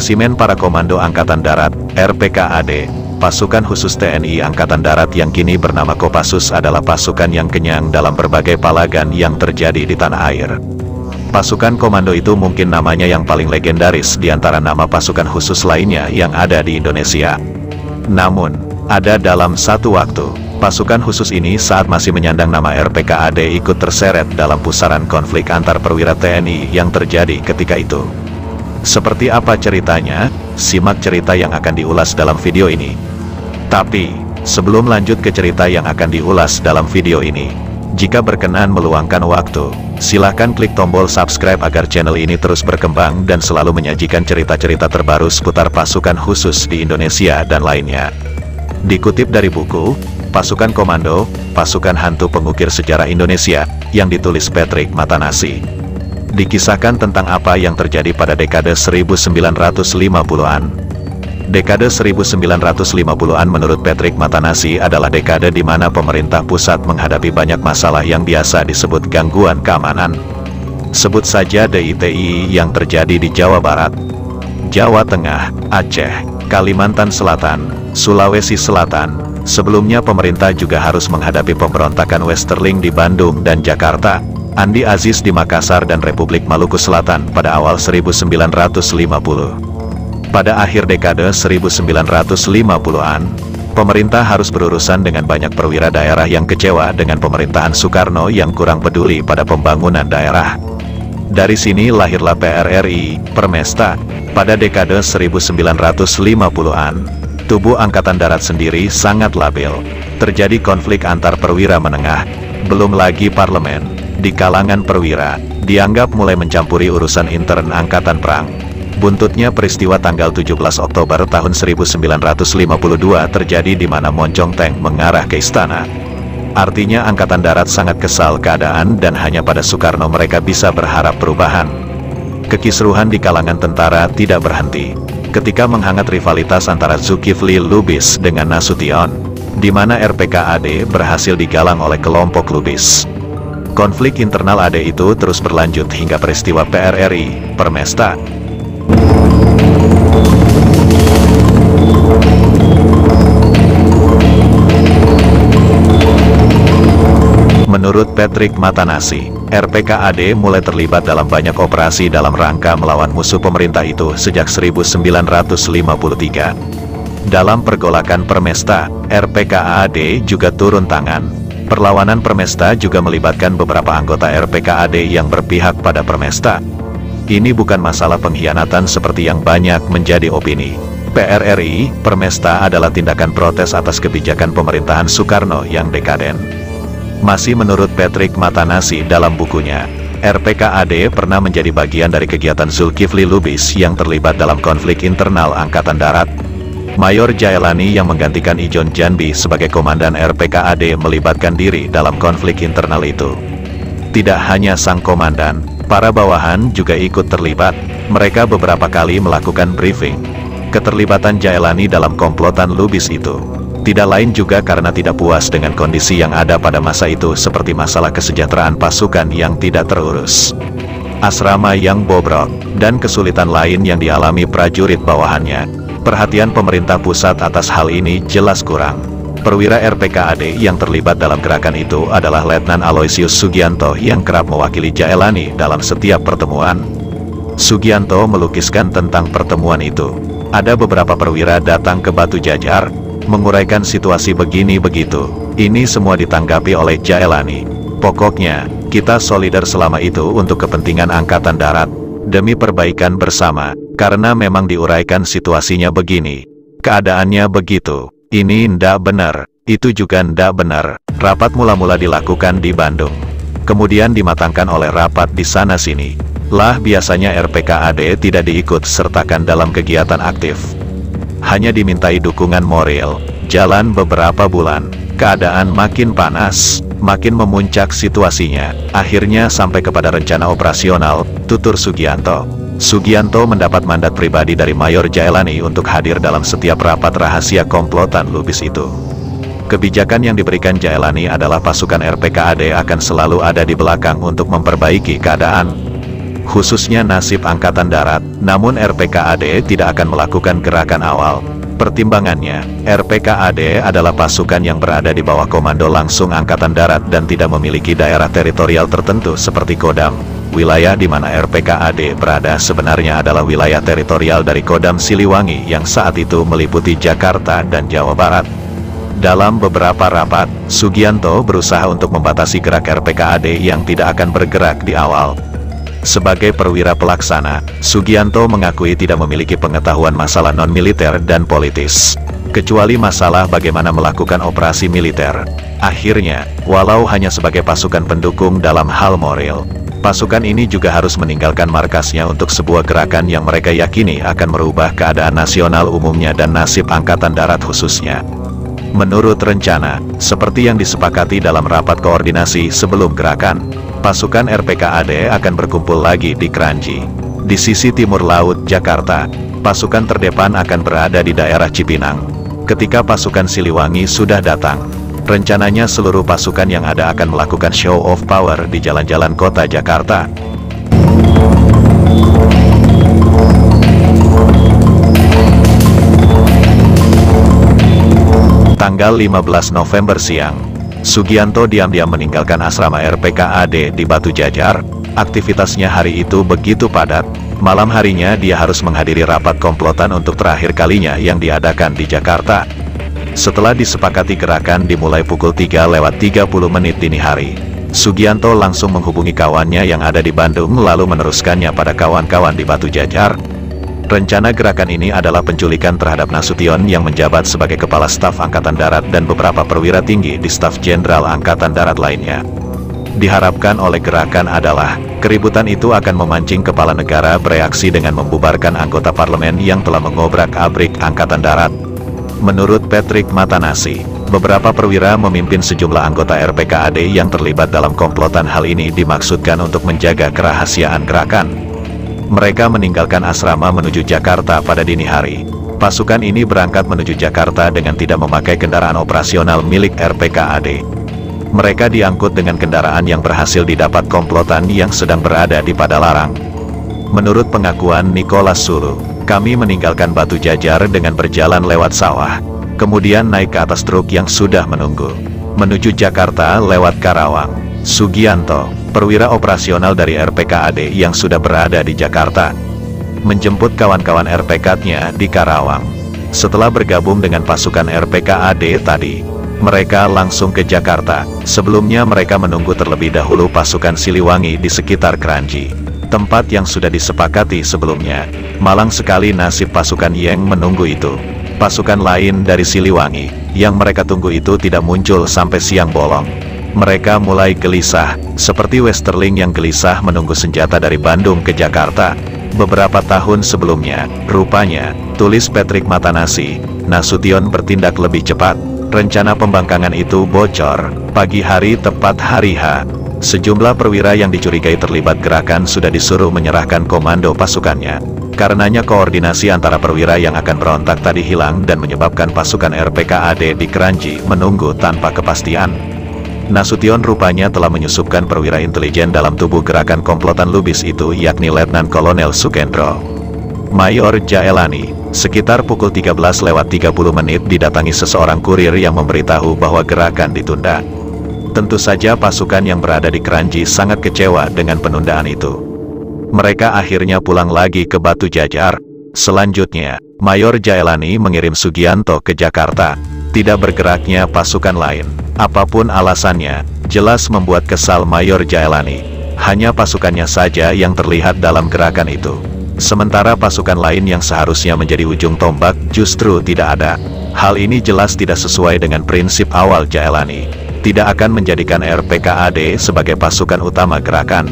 Spesimen para Komando Angkatan Darat, RPKAD, pasukan khusus TNI Angkatan Darat yang kini bernama Kopassus adalah pasukan yang kenyang dalam berbagai palagan yang terjadi di tanah air. Pasukan komando itu mungkin namanya yang paling legendaris di antara nama pasukan khusus lainnya yang ada di Indonesia. Namun, ada dalam satu waktu, pasukan khusus ini saat masih menyandang nama RPKAD ikut terseret dalam pusaran konflik antar perwira TNI yang terjadi ketika itu. Seperti apa ceritanya? Simak cerita yang akan diulas dalam video ini. Tapi, sebelum lanjut ke cerita yang akan diulas dalam video ini, jika berkenan meluangkan waktu, silahkan klik tombol subscribe agar channel ini terus berkembang dan selalu menyajikan cerita-cerita terbaru seputar pasukan khusus di Indonesia dan lainnya. Dikutip dari buku, Pasukan Komando, Pasukan Hantu Pengukir Sejarah Indonesia, yang ditulis Patrick Matanasi. Dikisahkan tentang apa yang terjadi pada dekade 1950-an. Dekade 1950-an menurut Patrick Matanasi adalah dekade di mana pemerintah pusat menghadapi banyak masalah yang biasa disebut gangguan keamanan. Sebut saja DITI yang terjadi di Jawa Barat, Jawa Tengah, Aceh, Kalimantan Selatan, Sulawesi Selatan. Sebelumnya pemerintah juga harus menghadapi pemberontakan Westerling di Bandung dan Jakarta, Andi Aziz di Makassar dan Republik Maluku Selatan pada awal 1950. Pada akhir dekade 1950-an, pemerintah harus berurusan dengan banyak perwira daerah yang kecewa dengan pemerintahan Soekarno yang kurang peduli pada pembangunan daerah. Dari sini lahirlah PRRI, Permesta. Pada dekade 1950-an, tubuh Angkatan Darat sendiri sangat labil. Terjadi konflik antar perwira menengah, belum lagi parlemen, di kalangan perwira, dianggap mulai mencampuri urusan intern Angkatan Perang. Buntutnya peristiwa tanggal 17 Oktober tahun 1952 terjadi di mana Moncong Tank mengarah ke istana. Artinya Angkatan Darat sangat kesal keadaan dan hanya pada Soekarno mereka bisa berharap perubahan. Kekisruhan di kalangan tentara tidak berhenti ketika menghangat rivalitas antara Zulkifli Lubis dengan Nasution, di mana RPKAD berhasil digalang oleh kelompok Lubis. Konflik internal AD itu terus berlanjut hingga peristiwa PRRI, Permesta. Menurut Patrick Matanasi, RPKAD mulai terlibat dalam banyak operasi dalam rangka melawan musuh pemerintah itu sejak 1953. Dalam pergolakan Permesta, RPKAD juga turun tangan. Perlawanan Permesta juga melibatkan beberapa anggota RPKAD yang berpihak pada Permesta. Ini bukan masalah pengkhianatan seperti yang banyak menjadi opini. PRRI, Permesta adalah tindakan protes atas kebijakan pemerintahan Soekarno yang dekaden. Masih menurut Patrick Matanasi dalam bukunya, RPKAD pernah menjadi bagian dari kegiatan Zulkifli Lubis yang terlibat dalam konflik internal Angkatan Darat. Mayor Jaelani yang menggantikan Ijon Janbi sebagai komandan RPKAD melibatkan diri dalam konflik internal itu. Tidak hanya sang komandan, para bawahan juga ikut terlibat. Mereka beberapa kali melakukan briefing. Keterlibatan Jaelani dalam komplotan Lubis itu tidak lain juga karena tidak puas dengan kondisi yang ada pada masa itu seperti masalah kesejahteraan pasukan yang tidak terurus, asrama yang bobrok, dan kesulitan lain yang dialami prajurit bawahannya. Perhatian pemerintah pusat atas hal ini jelas kurang. Perwira RPKAD yang terlibat dalam gerakan itu adalah Letnan Aloysius Sugianto yang kerap mewakili Jaelani dalam setiap pertemuan. Sugianto melukiskan tentang pertemuan itu. Ada beberapa perwira datang ke Batu Jajar, menguraikan situasi begini begitu. Ini semua ditanggapi oleh Jaelani. Pokoknya, kita solidar selama itu untuk kepentingan Angkatan Darat, demi perbaikan bersama, karena memang diuraikan situasinya begini. Keadaannya begitu. Ini ndak benar, itu juga ndak benar. Rapat mula-mula dilakukan di Bandung, kemudian dimatangkan oleh rapat di sana-sini. Lah biasanya RPKAD tidak diikut sertakan dalam kegiatan aktif. Hanya dimintai dukungan moral. Jalan beberapa bulan, keadaan makin panas, makin memuncak situasinya. Akhirnya sampai kepada rencana operasional, tutur Sugianto. Sugianto mendapat mandat pribadi dari Mayor Jaelani untuk hadir dalam setiap rapat rahasia komplotan Lubis itu. Kebijakan yang diberikan Jaelani adalah pasukan RPKAD akan selalu ada di belakang untuk memperbaiki keadaan. khususnya nasib Angkatan Darat, namun RPKAD tidak akan melakukan gerakan awal. Pertimbangannya, RPKAD adalah pasukan yang berada di bawah komando langsung Angkatan Darat dan tidak memiliki daerah teritorial tertentu seperti Kodam. Wilayah di mana RPKAD berada sebenarnya adalah wilayah teritorial dari Kodam Siliwangi yang saat itu meliputi Jakarta dan Jawa Barat. Dalam beberapa rapat, Sugianto berusaha untuk membatasi gerak RPKAD yang tidak akan bergerak di awal. Sebagai perwira pelaksana, Sugianto mengakui tidak memiliki pengetahuan masalah non-militer dan politis, kecuali masalah bagaimana melakukan operasi militer. Akhirnya, walau hanya sebagai pasukan pendukung dalam hal moral, pasukan ini juga harus meninggalkan markasnya untuk sebuah gerakan yang mereka yakini akan merubah keadaan nasional umumnya dan nasib Angkatan Darat khususnya. Menurut rencana, seperti yang disepakati dalam rapat koordinasi sebelum gerakan, pasukan RPKAD akan berkumpul lagi di Kranji. Di sisi timur laut Jakarta, pasukan terdepan akan berada di daerah Cipinang. Ketika pasukan Siliwangi sudah datang, rencananya seluruh pasukan yang ada akan melakukan show of power di jalan-jalan kota Jakarta. Tanggal 15 November siang, Sugianto diam-diam meninggalkan asrama RPKAD di Batu Jajar. Aktivitasnya hari itu begitu padat, malam harinya dia harus menghadiri rapat komplotan untuk terakhir kalinya yang diadakan di Jakarta. Setelah disepakati gerakan dimulai pukul 3:30 dini hari, Sugianto langsung menghubungi kawannya yang ada di Bandung lalu meneruskannya pada kawan-kawan di Batu Jajar. Rencana gerakan ini adalah penculikan terhadap Nasution yang menjabat sebagai Kepala Staf Angkatan Darat dan beberapa perwira tinggi di Staf Jenderal Angkatan Darat lainnya. Diharapkan oleh gerakan adalah, keributan itu akan memancing kepala negara bereaksi dengan membubarkan anggota parlemen yang telah mengobrak-abrik Angkatan Darat. Menurut Patrick Matanasi, beberapa perwira memimpin sejumlah anggota RPKAD yang terlibat dalam komplotan. Hal ini dimaksudkan untuk menjaga kerahasiaan gerakan. Mereka meninggalkan asrama menuju Jakarta pada dini hari. Pasukan ini berangkat menuju Jakarta dengan tidak memakai kendaraan operasional milik RPKAD. Mereka diangkut dengan kendaraan yang berhasil didapat komplotan yang sedang berada di Padalarang. Menurut pengakuan Nicholas Sulu, kami meninggalkan Batu Jajar dengan berjalan lewat sawah, kemudian naik ke atas truk yang sudah menunggu, menuju Jakarta lewat Karawang. Sugianto, perwira operasional dari RPKAD yang sudah berada di Jakarta, menjemput kawan-kawan RPK-nya di Karawang. Setelah bergabung dengan pasukan RPKAD tadi, mereka langsung ke Jakarta. Sebelumnya mereka menunggu terlebih dahulu pasukan Siliwangi di sekitar Kranji, tempat yang sudah disepakati sebelumnya. Malang sekali nasib pasukan yang menunggu itu. Pasukan lain dari Siliwangi, yang mereka tunggu itu tidak muncul sampai siang bolong. Mereka mulai gelisah, seperti Westerling yang gelisah menunggu senjata dari Bandung ke Jakarta. Beberapa tahun sebelumnya, rupanya, tulis Patrick Matanasi, Nasution bertindak lebih cepat. Rencana pembangkangan itu bocor. Pagi hari tepat hari H, sejumlah perwira yang dicurigai terlibat gerakan sudah disuruh menyerahkan komando pasukannya. Karenanya koordinasi antara perwira yang akan berontak tadi hilang dan menyebabkan pasukan RPKAD di Kranji menunggu tanpa kepastian. Nasution rupanya telah menyusupkan perwira intelijen dalam tubuh gerakan komplotan Lubis itu, yakni Letnan Kolonel Sukendro. Mayor Jaelani, sekitar pukul 13:30 didatangi seseorang kurir yang memberitahu bahwa gerakan ditunda. Tentu saja pasukan yang berada di Kranji sangat kecewa dengan penundaan itu. Mereka akhirnya pulang lagi ke Batu Jajar. Selanjutnya, Mayor Jaelani mengirim Sugianto ke Jakarta. Tidak bergeraknya pasukan lain, apapun alasannya, jelas membuat kesal Mayor Jaelani. Hanya pasukannya saja yang terlihat dalam gerakan itu. Sementara pasukan lain yang seharusnya menjadi ujung tombak justru tidak ada. Hal ini jelas tidak sesuai dengan prinsip awal Jaelani. Tidak akan menjadikan RPKAD sebagai pasukan utama gerakan,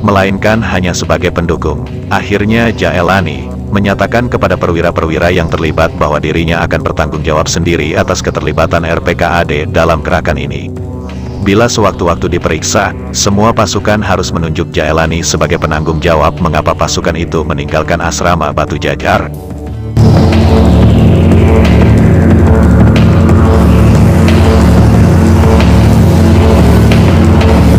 melainkan hanya sebagai pendukung. Akhirnya Jaelani menyatakan kepada perwira-perwira yang terlibat bahwa dirinya akan bertanggung jawab sendiri atas keterlibatan RPKAD dalam gerakan ini. Bila sewaktu-waktu diperiksa, semua pasukan harus menunjuk Jaelani sebagai penanggung jawab mengapa pasukan itu meninggalkan asrama Batu Jajar.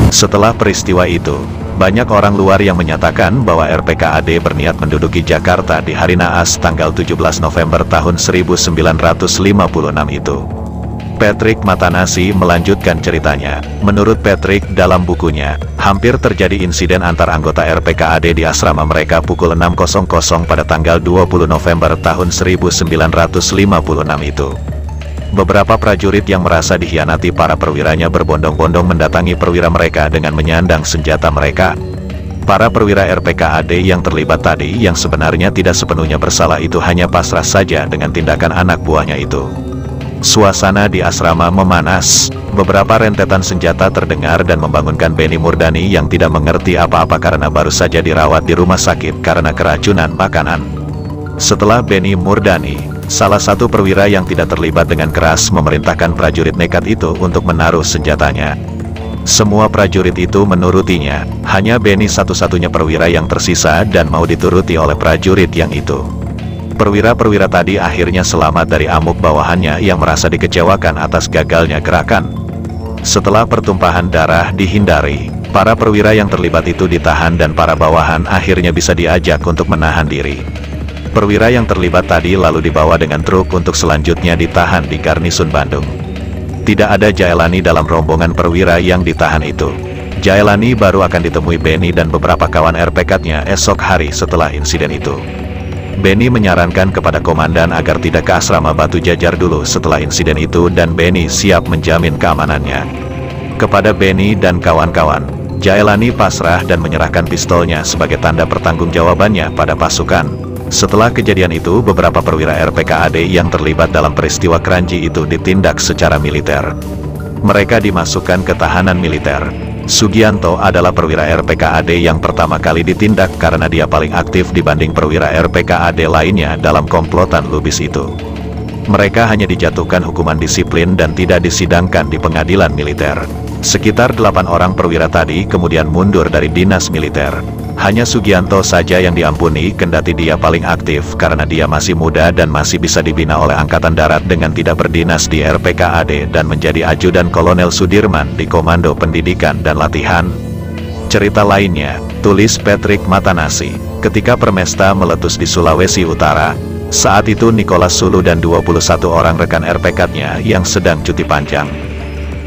Setelah peristiwa itu, Banyak orang luar yang menyatakan bahwa RPKAD berniat menduduki Jakarta di hari naas tanggal 17 November tahun 1956 itu. Patrick Matanasi melanjutkan ceritanya. Menurut Patrick, dalam bukunya, hampir terjadi insiden antar anggota RPKAD di asrama mereka pukul 6.00 pada tanggal 20 November tahun 1956 itu. Beberapa prajurit yang merasa dikhianati para perwiranya berbondong-bondong mendatangi perwira mereka dengan menyandang senjata mereka. Para perwira RPKAD yang terlibat tadi yang sebenarnya tidak sepenuhnya bersalah itu hanya pasrah saja dengan tindakan anak buahnya itu. Suasana di asrama memanas, beberapa rentetan senjata terdengar dan membangunkan Benny Murdani yang tidak mengerti apa-apa karena baru saja dirawat di rumah sakit karena keracunan makanan. Setelah Benny Murdani, salah satu perwira yang tidak terlibat dengan keras memerintahkan prajurit nekat itu untuk menaruh senjatanya. Semua prajurit itu menurutinya, hanya Benny satu-satunya perwira yang tersisa dan mau dituruti oleh prajurit yang itu. Perwira-perwira tadi akhirnya selamat dari amuk bawahannya yang merasa dikecewakan atas gagalnya gerakan. Setelah pertumpahan darah dihindari, para perwira yang terlibat itu ditahan dan para bawahan akhirnya bisa diajak untuk menahan diri. Perwira yang terlibat tadi lalu dibawa dengan truk untuk selanjutnya ditahan di Garnisun Bandung. Tidak ada Jaelani dalam rombongan perwira yang ditahan itu. Jaelani baru akan ditemui Benny dan beberapa kawan RPK-nya esok hari setelah insiden itu. Benny menyarankan kepada komandan agar tidak ke asrama Batu Jajar dulu setelah insiden itu dan Benny siap menjamin keamanannya. Kepada Benny dan kawan-kawan, Jaelani pasrah dan menyerahkan pistolnya sebagai tanda pertanggungjawabannya pada pasukan. Setelah kejadian itu, beberapa perwira RPKAD yang terlibat dalam peristiwa keranji itu ditindak secara militer. Mereka dimasukkan ke tahanan militer. Sugianto adalah perwira RPKAD yang pertama kali ditindak karena dia paling aktif dibanding perwira RPKAD lainnya dalam komplotan Lubis itu. Mereka hanya dijatuhkan hukuman disiplin dan tidak disidangkan di pengadilan militer. Sekitar 8 orang perwira tadi kemudian mundur dari dinas militer. Hanya Sugianto saja yang diampuni kendati dia paling aktif karena dia masih muda dan masih bisa dibina oleh Angkatan Darat dengan tidak berdinas di RPKAD dan menjadi ajudan Kolonel Sudirman di Komando Pendidikan dan Latihan. Cerita lainnya, tulis Patrick Matanasi, ketika Permesta meletus di Sulawesi Utara, saat itu Nicholas Sulu dan 21 orang rekan RPK-nya yang sedang cuti panjang.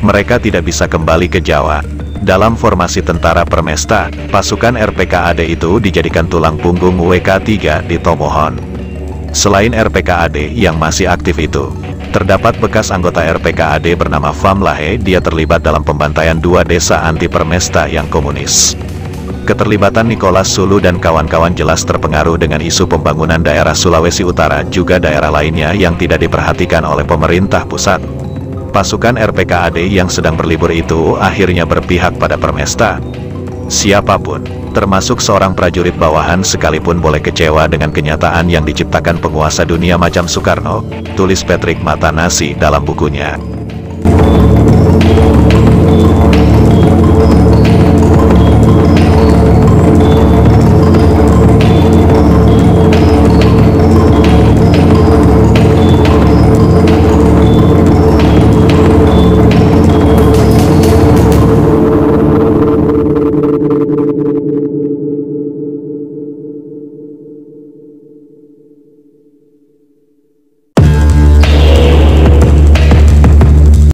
Mereka tidak bisa kembali ke Jawa. Dalam formasi tentara Permesta, pasukan RPKAD itu dijadikan tulang punggung WK3 di Tomohon. Selain RPKAD yang masih aktif itu, terdapat bekas anggota RPKAD bernama Fam Lahe. Dia terlibat dalam pembantaian 2 desa anti Permesta yang komunis. Keterlibatan Nicholas Sulu dan kawan-kawan jelas terpengaruh dengan isu pembangunan daerah Sulawesi Utara juga daerah lainnya yang tidak diperhatikan oleh pemerintah pusat. Pasukan RPKAD yang sedang berlibur itu akhirnya berpihak pada Permesta. Siapapun, termasuk seorang prajurit bawahan sekalipun boleh kecewa dengan kenyataan yang diciptakan penguasa dunia macam Soekarno, tulis Patrick Matanasi dalam bukunya.